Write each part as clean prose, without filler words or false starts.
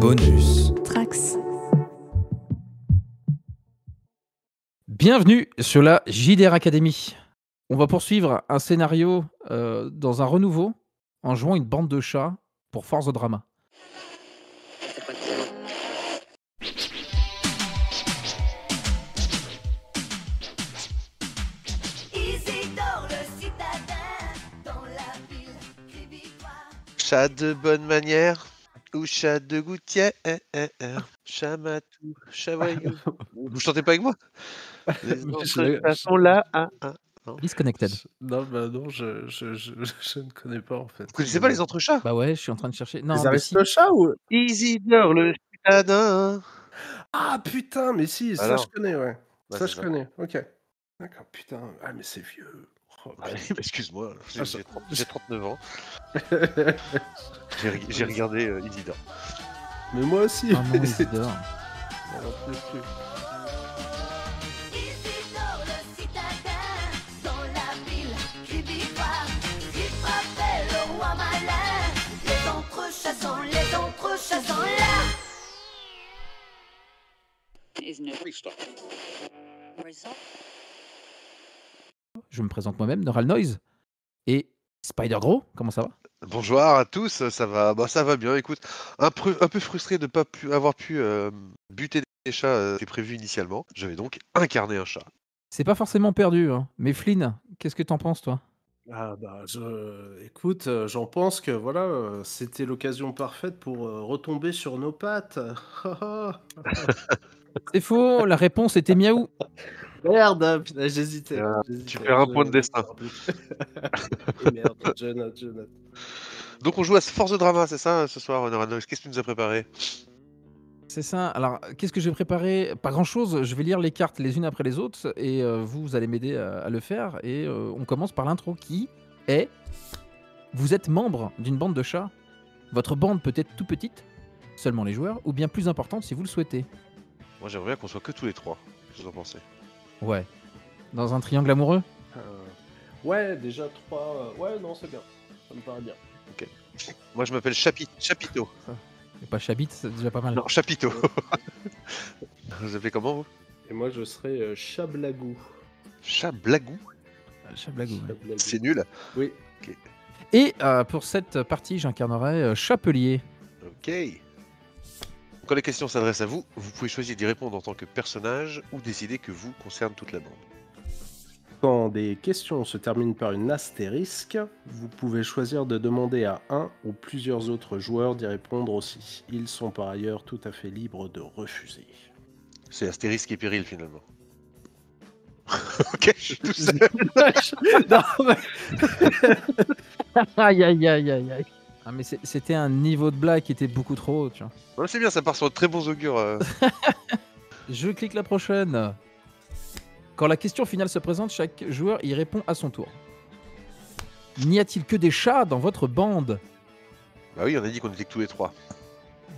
Bonus. Trax. Bienvenue sur la JDR Academy. On va poursuivre un scénario dans un renouveau en jouant une bande de chats pour Force Drama. Isidore le citadin dans la ville crie victoire. Chat de bonne manière ou chat de gouttière, chat matou, chat voyou. Vous chantez pas avec moi? Les autres chats sont là. Non. Disconnected. Non, bah non, je ne connais pas en fait. Vous connaissez pas les autres chats? Bah ouais, je suis en train de chercher. Non, Les mais si. Aristochats ou... Isidore le citadin. Ah putain, mais si, ça Alors. je connais, ouais. Ouais, Ça c'est je connais, ok. D'accord, putain. Ah mais c'est vieux. Oh, Ah, putain. excuse-moi, Ah, j'ai 39 ans. J'ai regardé Isidore. Mais moi aussi. Ah non, Isidore. On n'en peut plus. Isidore le citadin dans la ville crie victoire. Il frappait le roi malin. Les autres chats sont là. Je me présente moi-même, Neural Noise. Et Spider Gros, comment ça va? Bonjour à tous, ça va, ça va bien. Écoute, un peu frustré de ne pas avoir pu buter des chats c'était prévu initialement. Je vais donc incarner un chat. C'est pas forcément perdu, hein. Mais Flynn, qu'est-ce que t'en penses, toi? Ah bah, écoute, j'en pense que voilà, c'était l'occasion parfaite pour retomber sur nos pattes. C'est faux, la réponse était miaou. Merde, putain, j'hésitais. Tu perds un point de destin. Et merde, je note. Donc on joue à Force Drama, c'est ça, ce soir, Neural Noise. Qu'est-ce que tu nous as préparé? C'est ça. Alors, qu'est-ce que j'ai préparé? Pas grand-chose. Je vais lire les cartes les unes après les autres et vous allez m'aider à le faire. Et on commence par l'intro qui est... Vous êtes membre d'une bande de chats. Votre bande peut être tout petite, seulement les joueurs, ou bien plus importante si vous le souhaitez. Moi j'aimerais bien qu'on soit que tous les trois. Qu'est-ce que vous en pensez? Ouais. Dans un triangle amoureux? Ouais, déjà 3. Ouais, non, c'est bien. Ça me paraît bien. Moi je m'appelle Chapito. Et pas Chabit, c'est déjà pas mal. Non, Chapito. Vous appelez comment vous? Et moi, je serais Chablagou. Chablagou? Chablagou, ouais. Chablagou. C'est nul. Oui. Et pour cette partie, j'incarnerai Chapelier. Ok. Quand les questions s'adressent à vous, vous pouvez choisir d'y répondre en tant que personnage ou décider que vous concerne toute la bande. Quand des questions se terminent par une astérisque, vous pouvez choisir de demander à un ou plusieurs autres joueurs d'y répondre aussi. Ils sont par ailleurs tout à fait libres de refuser. C'est astérisque et péril finalement. Ok, je suis tout seul. Non, mais... Aïe, aïe, aïe, aïe, aïe. Ah, mais c'était un niveau de blague qui était beaucoup trop haut, tu vois. Ouais, c'est bien, ça part sur de très bons augures. Je clique la prochaine. Quand la question finale se présente, chaque joueur y répond à son tour. N'y a-t-il que des chats dans votre bande? Bah oui, on a dit qu'on était que tous les trois.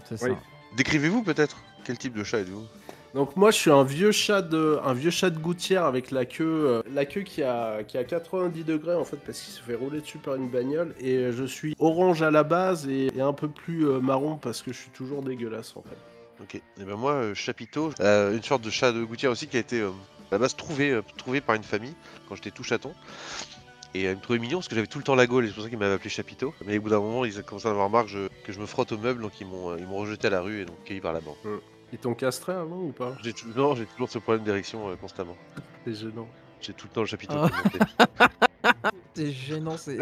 C'est ça. Oui. Décrivez-vous peut-être. Quel type de chat êtes-vous? Donc moi, je suis un vieux chat de gouttière avec la queue qui a 90 degrés en fait parce qu'il se fait rouler dessus par une bagnole et je suis orange à la base et un peu plus marron parce que je suis toujours dégueulasse en fait. Ok. Et ben moi, Chapito, une sorte de chat de gouttière aussi qui a été à la base trouvé par une famille quand j'étais tout chaton. Et il me trouvait mignon parce que j'avais tout le temps la gaule et c'est pour ça qu'il m'avait appelé Chapito. Mais au bout d'un moment, ils ont commencé à avoir marre que je me frotte aux meubles, donc ils m'ont rejeté à la rue et donc cueilli par la bande. Ils t'ont castré avant ou pas? Non, j'ai toujours ce problème d'érection constamment. C'est gênant. J'ai tout le temps le Chapito Ah. qui me montait. C'est gênant, c'est.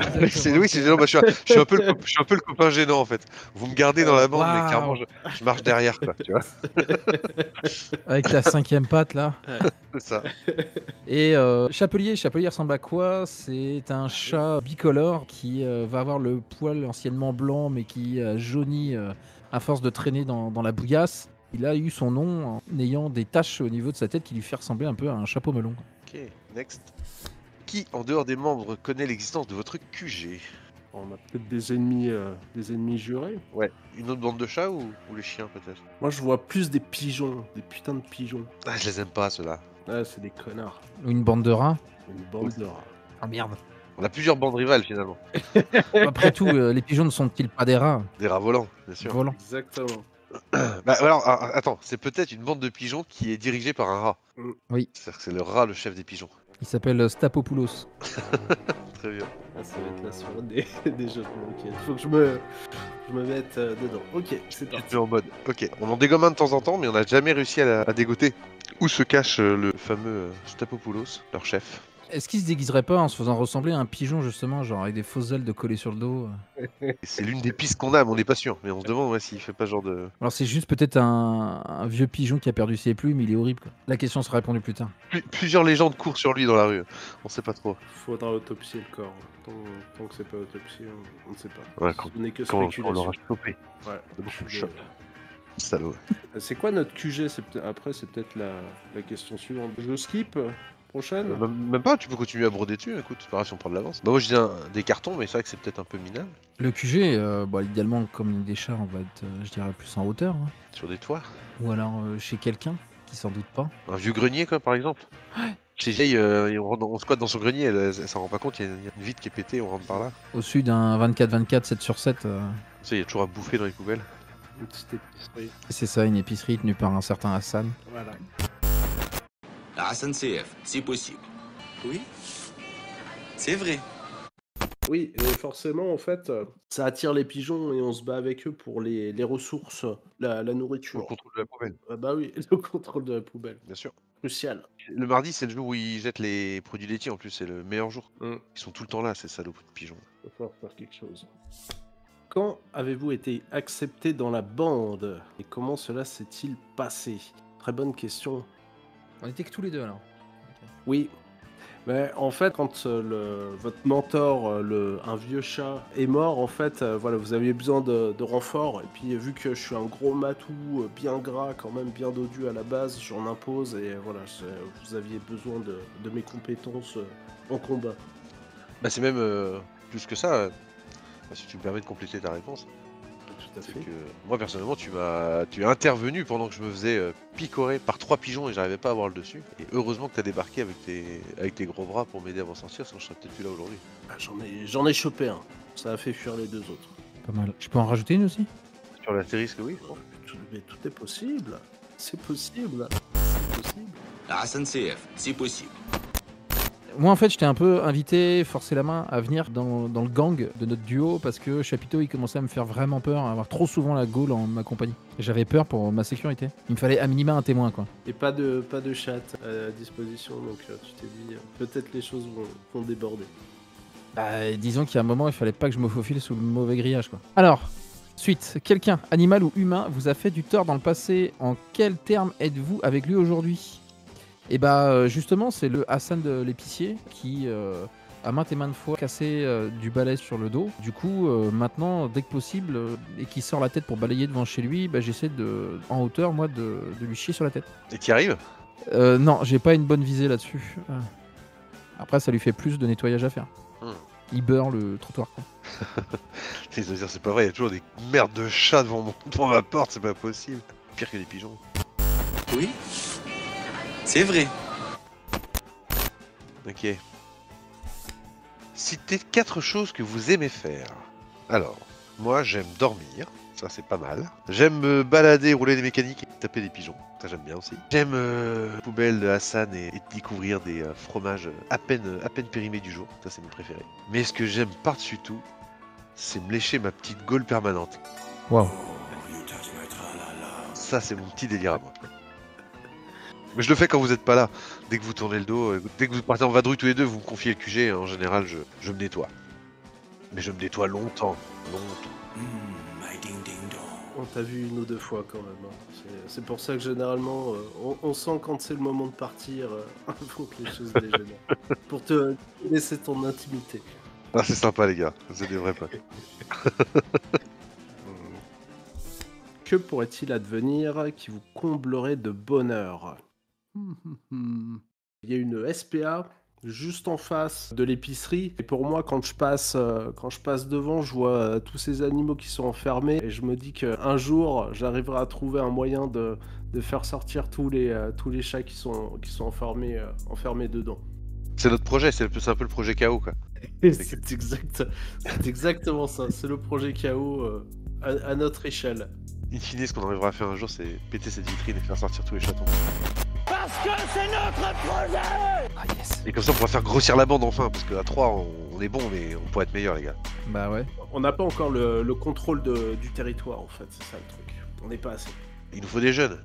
Oui, c'est gênant. Bah, je suis un peu le copain gênant en fait. Vous me gardez dans la bande, mais Waouh. clairement, je marche derrière, quoi. Tu vois, Avec ta 5e patte là. c'est ça. Et Chapelier ressemble à quoi? C'est un chat bicolore qui va avoir le poil anciennement blanc mais qui jaunit à force de traîner dans la bouillasse. Il a eu son nom en ayant des taches au niveau de sa tête qui lui fait ressembler un peu à un chapeau melon. Ok, next. Qui, en dehors des membres, connaît l'existence de votre QG? On a peut-être des ennemis jurés. Ouais. Une autre bande de chats ou les chiens peut-être? Moi, je vois plus des pigeons, des putains de pigeons. Ah, je les aime pas ceux-là. Ouais, c'est des connards. Ou une bande de rats. Une bande de rats. Ah merde. On a plusieurs bandes rivales finalement. Après tout, les pigeons ne sont-ils pas des rats Des rats volants, bien sûr. volants? Exactement. Bah, alors, attends, c'est peut-être une bande de pigeons qui est dirigée par un rat. Oui. C'est-à-dire que c'est le rat le chef des pigeons. Il s'appelle Stapopoulos. Très bien. Ah, ça va être la soirée des jeux de mots. Ok, faut que je me mette dedans. Ok, c'est Tu te parti. mets en mode. Ok, on en dégomme un de temps en temps, mais on n'a jamais réussi à dégoter. Où se cache le fameux Stapopoulos, leur chef? Est-ce qu'il se déguiserait pas en se faisant ressembler à un pigeon, justement, genre avec des fausses ailes de collées sur le dos? Et c'est l'une des pistes qu'on a, mais on n'est pas sûr. Mais on se demande s'il fait pas genre de. Alors c'est juste peut-être un vieux pigeon qui a perdu ses plumes, il est horrible, quoi. La question sera répondue plus tard. Plusieurs légendes courent sur lui dans la rue. On sait pas trop. Faudra autopsier le corps. Tant que c'est pas autopsié, on ne sait pas. Ouais, Ce n'est que Quand on spéculation. l'aura chopé. Ouais. beaucoup de Je- choc. Salaud. C'est quoi notre QG? Après, c'est peut-être la question suivante. Je skip. Prochaine. Même pas, tu peux continuer à broder dessus. Écoute, c'est pas grave si on prend de l'avance. Bah, moi je dis des cartons, mais c'est vrai que c'est peut-être un peu minable. Le QG, bah, idéalement, comme des chats, on va être, je dirais, plus en hauteur. Hein. Sur des toits. Ou alors chez quelqu'un qui s'en doute pas. Un vieux grenier, quoi, par exemple. Chez Jay, on squatte dans son grenier, elle s'en rend pas compte, il y a une vitre qui est pétée, on rentre par là. Au-dessus d'un 24-24, 7 sur 7. Tu sais, il y a toujours à bouffer dans les poubelles. Une petite épicerie. C'est ça, une épicerie tenue par un certain Hassan. Voilà. Hassan CF, c'est possible. Oui, c'est vrai. Oui, et forcément, en fait, ça attire les pigeons et on se bat avec eux pour les ressources, la Pour nourriture. le contrôle de la poubelle, Ah bah oui, le contrôle de la poubelle. bien sûr. Crucial. Le mardi, c'est le jour où ils jettent les produits laitiers en plus, c'est le meilleur jour. Mm. Ils sont tout le temps là, ces salauds de pigeons. Il va falloir faire quelque chose. Quand avez-vous été accepté dans la bande et comment cela s'est-il passé? Très bonne question. On était que tous les deux alors. Oui. Mais en fait, quand votre mentor, un vieux chat, est mort, en fait, voilà, vous aviez besoin de renfort. Et puis, vu que je suis un gros matou, bien gras, quand même bien dodu à la base, j'en impose. Et voilà, vous aviez besoin de mes compétences en combat. Bah, c'est même plus que ça, si tu me permets de compléter ta réponse. Tout à C'est fait. que moi personnellement tu es intervenu pendant que je me faisais picorer par 3 pigeons et j'arrivais pas à avoir le dessus. Et heureusement que tu as débarqué avec tes gros bras pour m'aider à m'en sortir, sinon je serais peut-être plus là aujourd'hui. Ah, j'en ai chopé un. Ça a fait fuir les deux autres. Pas mal. Je peux en rajouter une aussi? Sur l'astérisque, oui. Mais tout est possible. C'est possible. C'est possible. Hassan CF, c'est possible. Moi, en fait, j'étais un peu invité, forcé la main, à venir dans le gang de notre duo parce que Chapiteau, il commençait à me faire vraiment peur, à avoir trop souvent la Gaule en ma compagnie. Et j'avais peur pour ma sécurité. Il me fallait à minima un témoin, quoi. Et pas de chat à disposition, donc tu t'es dit peut-être les choses vont déborder. Bah, disons qu'il y a un moment, il fallait pas que je me faufile sous le mauvais grillage, quoi. Alors, suite, quelqu'un, animal ou humain, vous a fait du tort dans le passé. En quels termes êtes-vous avec lui aujourd'hui? Et bah, justement, c'est le Hassan de l'épicier qui a maintes et maintes fois cassé du balai sur le dos. Du coup, maintenant, dès que possible, et qu'il sort la tête pour balayer devant chez lui, bah, j'essaie en hauteur, moi, de lui chier sur la tête. Et t'y arrives? Non, j'ai pas une bonne visée là-dessus. Après, ça lui fait plus de nettoyage à faire. Il beurre le trottoir, quoi. C'est pas vrai, il y a toujours des merdes de chats devant ma porte, c'est pas possible. Pire que des pigeons. Oui, c'est vrai. Ok. Citez 4 choses que vous aimez faire. Alors, moi j'aime dormir, ça c'est pas mal. J'aime me balader, rouler des mécaniques et taper des pigeons, ça j'aime bien aussi. J'aime la poubelle de Hassan et découvrir des fromages à peine périmés du jour, ça c'est mon préféré. Mais ce que j'aime par-dessus tout, c'est me lécher ma petite gaule permanente. Waouh. Ça c'est mon petit délire à moi. Mais je le fais quand vous êtes pas là. Dès que vous tournez le dos, dès que vous partez en vadrouille tous les deux, vous me confiez le QG, en général je me nettoie. Mais je me nettoie longtemps. On t'a vu une ou deux fois quand même. Hein. C'est pour ça que généralement, on sent quand c'est le moment de partir avant que les choses dégénèrent. Pour te laisser ton intimité. Ah c'est sympa les gars, c'est des vrais potes. Que pourrait-il advenir qui vous comblerait de bonheur? Il y a une SPA juste en face de l'épicerie. Et pour moi, quand je passe devant, je vois tous ces animaux qui sont enfermés. Et je me dis qu'un jour, j'arriverai à trouver un moyen de faire sortir tous les chats qui sont enfermés dedans. C'est notre projet, c'est un peu le projet KO quoi. C'est exactement ça. C'est le projet KO à notre échelle. In fine, ce qu'on arrivera à faire un jour, c'est péter cette vitrine et faire sortir tous les chatons. Ah yes. Et comme ça, on pourra faire grossir la bande enfin, parce qu'à 3, on est bon, mais on pourrait être meilleur, les gars. Bah ouais. On n'a pas encore le contrôle du territoire, en fait, c'est ça le truc. On n'est pas assez. Il nous faut des jeunes.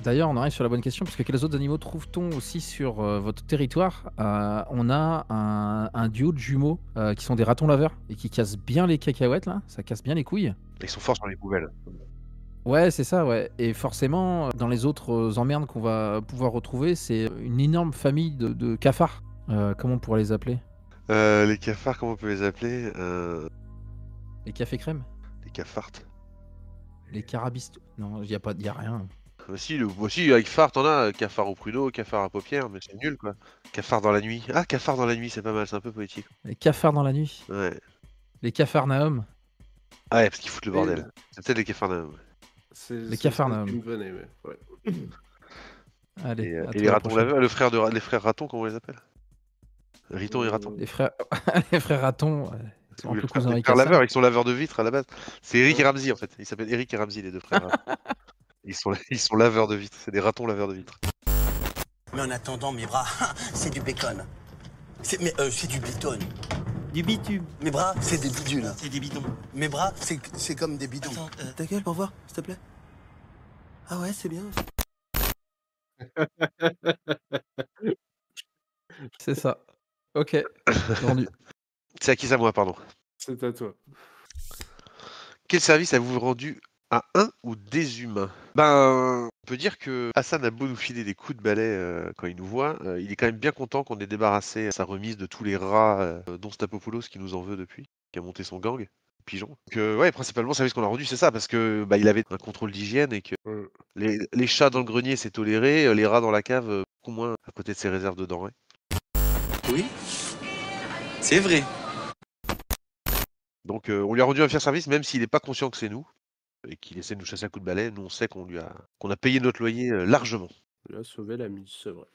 D'ailleurs, on arrive sur la bonne question, parce que quels autres animaux trouve-t-on aussi sur votre territoire? On a un duo de jumeaux qui sont des ratons laveurs et qui cassent bien les cacahuètes, là. Ça casse bien les couilles. Ils sont forts sur les poubelles. Ouais, c'est ça, ouais. Et forcément, dans les autres emmerdes qu'on va pouvoir retrouver, c'est une énorme famille de cafards. Comment on pourrait les appeler? Les cafards, comment on peut les appeler Les cafés crème? Les cafartes. Les carabistes? Non, y a rien. Aussi, avec phare, t'en as cafard au pruneau, cafard à paupières, mais c'est nul quoi. Cafard dans la nuit. Ah, cafard dans la nuit, c'est pas mal, c'est un peu poétique. Les cafards dans la nuit? Ouais. Les cafarnaum? Ah ouais, parce qu'ils foutent le bordel. C'est peut-être les cafarnaum. Les Capharnaüm. Qui me venait, mais ouais. Allez, à Et toi les la ratons prochaine. laveurs, les frères ratons, comment on les appelle Riton et raton. Les frères, les frères ratons, ouais, ils sont un peu cousins Les avec frères ça. laveurs, ils sont laveurs de vitres à la base. C'est Eric et Ramsey en fait. Ils s'appellent Eric et Ramsey, les deux frères. Ils sont laveurs de vitres. C'est des ratons laveurs de vitres. Mais en attendant, mes bras, c'est du bacon. C'est du béton. Du bitume. Mes bras, c'est des bidules. C'est des bidons. Mes bras, c'est comme des bidons. Attends, ta gueule pour voir, s'il te plaît. Ah ouais, c'est bien. C'est ça. Ok, vendu. C'est à qui ça, moi, pardon. C'est à toi. Quel service avez-vous rendu à un ou des humains? Ben, on peut dire que Hassan a beau nous filer des coups de balai quand il nous voit, il est quand même bien content qu'on ait débarrassé sa remise de tous les rats, dont Stapopoulos qui nous en veut depuis, qui a monté son gang, pigeon. Donc ouais, principalement, le service qu'on a rendu, c'est ça, parce que il avait un contrôle d'hygiène et que les chats dans le grenier, c'est toléré, les rats dans la cave, beaucoup moins à côté de ses réserves de denrées. Oui, c'est vrai. Donc on lui a rendu un fier service, même s'il n'est pas conscient que c'est nous, et qu'il essaie de nous chasser à coups de balai. Nous, on sait qu'on a payé notre loyer largement. Il a sauvé la mise, c'est vrai.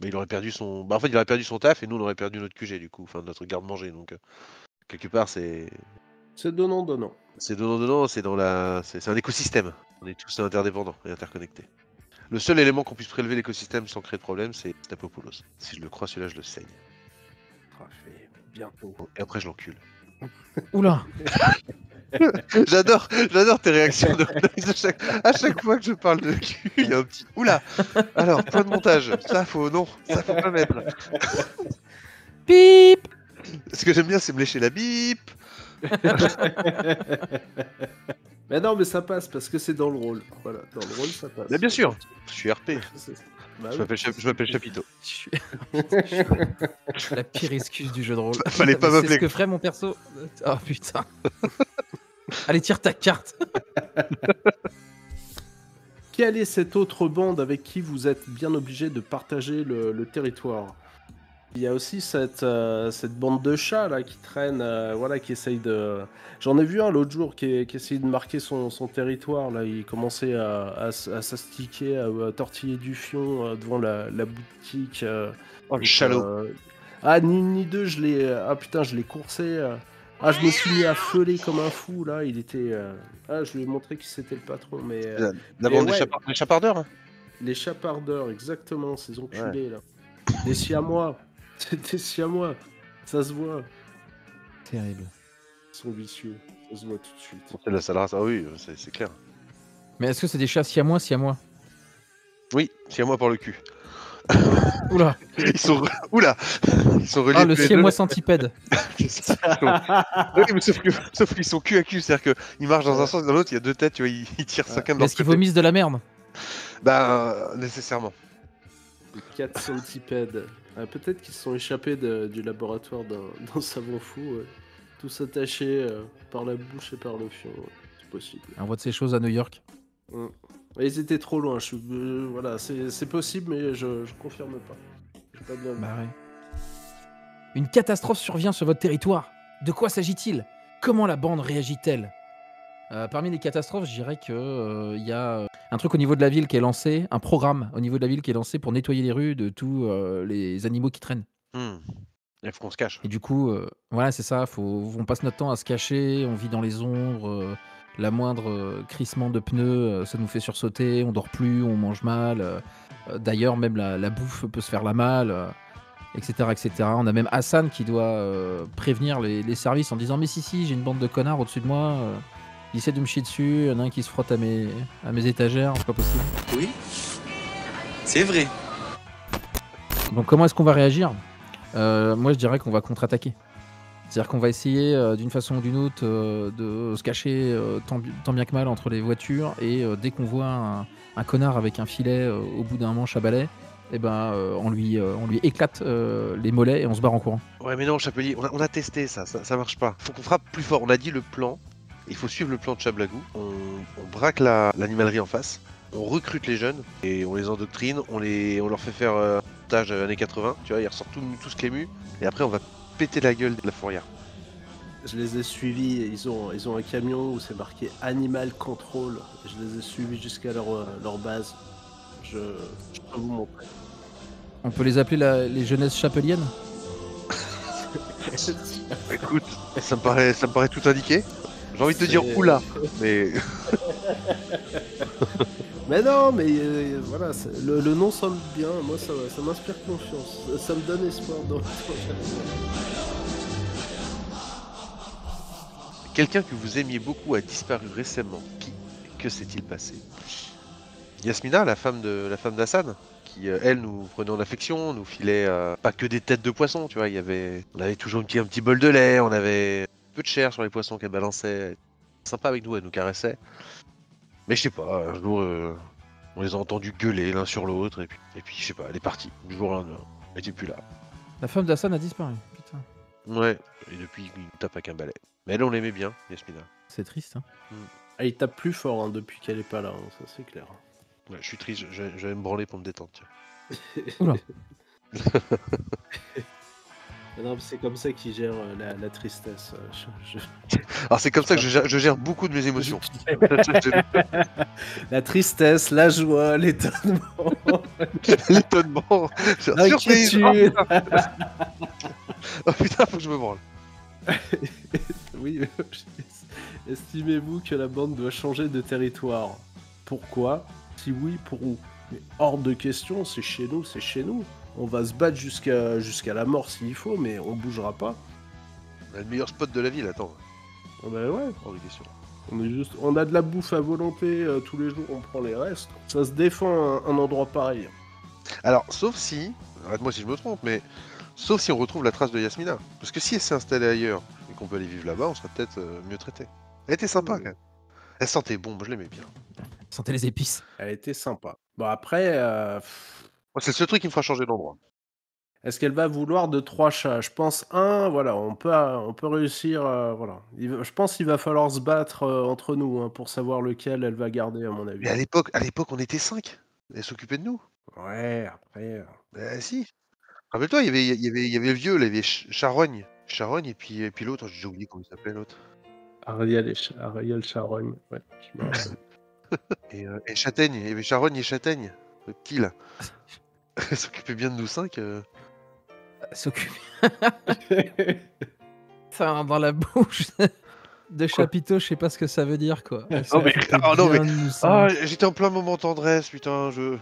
Mais il aurait perdu son... Bah, en fait, il aurait perdu son taf, et nous, on aurait perdu notre QG, du coup, enfin, notre garde-manger. Donc, quelque part, c'est... C'est donnant-donnant. C'est donnant-donnant, c'est un écosystème. On est tous interdépendants et interconnectés. Le seul élément qu'on puisse prélever l'écosystème sans créer de problème, c'est Stapopoulos. Si je le crois, celui-là, je le saigne. Parfait. Bientôt. Et après, je l'encule. Oula. J'adore tes réactions de à chaque fois que je parle de cul, il y a un petit oula. Alors, point de montage, ça faut pas mettre. Pip. Ce que j'aime bien, c'est me lécher la bip. Mais non, mais ça passe parce que c'est dans le rôle. Voilà, dans le rôle, ça passe. Mais bien sûr, je suis RP. Bah Je oui. m'appelle Chapiteau. Je suis la pire excuse du jeu de rôle. Fallait pas Mais c'est m'appeler. ce que ferait mon perso. Oh putain. Allez, tire ta carte. Quelle est cette autre bande avec qui vous êtes bien obligé de partager le territoire? Il y a aussi cette bande de chats là qui traîne, voilà, qui essaye de. J'en ai vu un l'autre jour qui essayait de marquer son territoire. Là, il commençait à s'astiquer, à tortiller du fion devant la boutique. Oh, le Donc, chalot. Ah, ni deux, je l'ai coursé. Ah, je me suis mis à feuler comme un fou là. Il était. Ah, je lui ai montré qui c'était le patron, mais. La bande des chapardeurs hein. Les chapardeurs, exactement, ces enculés là. Des siamois. C'est des siamois. Ça se voit. Terrible. Ils sont vicieux. Ça se voit tout de suite. C'est de la sale race, ah oui, c'est clair. Mais est-ce que c'est des chats siamois? Oui, c'est à moi pour le cul. Oula. Ils sont oula, ils sont reliés. Ah, le tous les siamois deux. centipède. C'est ça. Oui, mais sauf qu'ils sont cul à cul, c'est-à-dire qu'ils marchent dans un sens et dans l'autre, il y a deux têtes, tu vois, ils tirent chacun de leur Est-ce qu'ils côté. vomissent de la merde? Bah, nécessairement. Les 4 centipèdes. Ah, peut-être qu'ils se sont échappés du laboratoire d'un savant fou. Tous attachés par la bouche et par le fion. C'est possible. On voit de ces choses à New York. Et ils étaient trop loin. Voilà, c'est possible, mais je confirme pas. J'ai pas bien vu. Bah ouais. Une catastrophe survient sur votre territoire. De quoi s'agit-il? Comment la bande réagit-elle? Parmi les catastrophes, je dirais que y a un truc au niveau de la ville qui est lancé, un programme au niveau de la ville qui est lancé pour nettoyer les rues de tous les animaux qui traînent. Il faut qu'on se cache. Et du coup, voilà, c'est ça. On passe notre temps à se cacher. On vit dans les ombres. La moindre crissement de pneus, ça nous fait sursauter, on dort plus, on mange mal. D'ailleurs, même la bouffe peut se faire la malle, etc., etc. On a même Hassan qui doit prévenir les services en disant mais si, j'ai une bande de connards au-dessus de moi. Ils essaient de me chier dessus, il y en a un qui se frotte à mes étagères, c'est pas possible. Oui, c'est vrai. Donc comment est-ce qu'on va réagir? Moi je dirais qu'on va contre-attaquer. C'est-à-dire qu'on va essayer d'une façon ou d'une autre de se cacher tant bien que mal entre les voitures et dès qu'on voit un connard avec un filet au bout d'un manche à balai, eh ben, on lui éclate les mollets et on se barre en courant. Ouais, mais non, Chapelier, on a testé ça marche pas. Faut qu'on frappe plus fort. On a dit le plan. Il faut suivre le plan de Chablagou. On braque l'animalerie en face. On recrute les jeunes et on les endoctrine. On leur fait faire montage années 80. Tu vois, ils ressortent tous clémus. Et après, on va péter la gueule de la fourrière. Je les ai suivis, ils ont un camion où c'est marqué Animal Control. Je les ai suivis jusqu'à leur base. Je peux vous montrer. On peut les appeler les jeunesses chapeliennes? Écoute, ça me paraît tout indiqué. J'ai envie de te dire oula, mais Mais non, mais voilà, le nom sonne bien. Moi, ça m'inspire confiance. Ça me donne espoir dans quelqu'un que vous aimiez beaucoup a disparu récemment. Qui? Que s'est-il passé? Yasmina, la femme d'Hassan, qui elle nous prenait en affection, nous filait pas que des têtes de poisson, tu vois. On avait toujours un petit bol de lait, on avait peu de chair sur les poissons qu'elle balançait. Sympa avec nous, elle nous caressait. Mais je sais pas, un jour, on les a entendus gueuler l'un sur l'autre, et puis je sais pas, elle est partie. Du jour au lendemain, elle était plus là. La femme d'Hassan a disparu, putain. Ouais, et depuis, il nous tape avec un balai. Mais elle, on l'aimait bien, Yasmina. C'est triste, hein. Ah, il tape plus fort depuis qu'elle est pas là, hein, ça c'est clair. Ouais, je suis triste, j'allais me branler pour me détendre, tiens. Oula. Non, c'est comme ça qu'il gère la tristesse. Alors c'est comme ça que je gère beaucoup de mes émotions. La tristesse, la joie, l'étonnement, L'étonnement, surprise. l'inquiétude. Oh putain, faut que je me branle. Oui, estimez-vous que la bande doit changer de territoire? Pourquoi? Si oui, pour où? Mais hors de question, c'est chez nous, c'est chez nous. On va se battre jusqu'à la mort s'il faut, mais on bougera pas. On a le meilleur spot de la ville, attends. Oh bah ouais, Hors de question. on a de la bouffe à volonté tous les jours, on prend les restes. Ça se défend un endroit pareil. Alors, sauf si, arrête-moi si je me trompe, mais sauf si on retrouve la trace de Yasmina. Parce que si elle s'est installée ailleurs et qu'on peut aller vivre là-bas, on serait peut-être mieux traité. Elle était sympa quand même. Elle sentait bon, moi je l'aimais bien. Sentez les épices. Elle était sympa. Bon après, Moi, c'est le seul truc qui me fera changer d'endroit. est-ce qu'elle va vouloir de 3 chats? Je pense voilà, on peut réussir, voilà. Je pense qu'il va falloir se battre entre nous hein, pour savoir lequel elle va garder, à mon avis. Mais à l'époque, on était 5. Elle s'occupait de nous. Ouais, après. Bah si. Rappelle-toi, il y avait le vieux, là, il y avait Charogne. Charogne et puis l'autre, j'ai oublié comment il s'appelait l'autre. Ariel Charogne, ouais. Je me rappelle. Et Châtaigne, il y avait Charogne et Châtaigne. Le petit là. Elle s'occupait bien de nous 5. S'occupe. Ça, dans la bouche de Chapiteau, je sais pas ce que ça veut dire, quoi. J'étais en plein moment tendresse, putain, Vous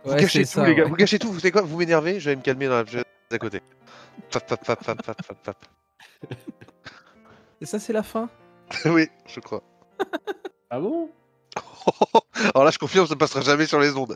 Ouais, gâchez c'est tout, ça, les gars. ouais. Vous gâchez tout, vous savez quoi? Vous m'énervez, je vais me calmer dans la pièce à côté. Fap. Et ça, c'est la fin. Oui, je crois. Ah bon? Alors là, je confirme, ça ne passera jamais sur les ondes.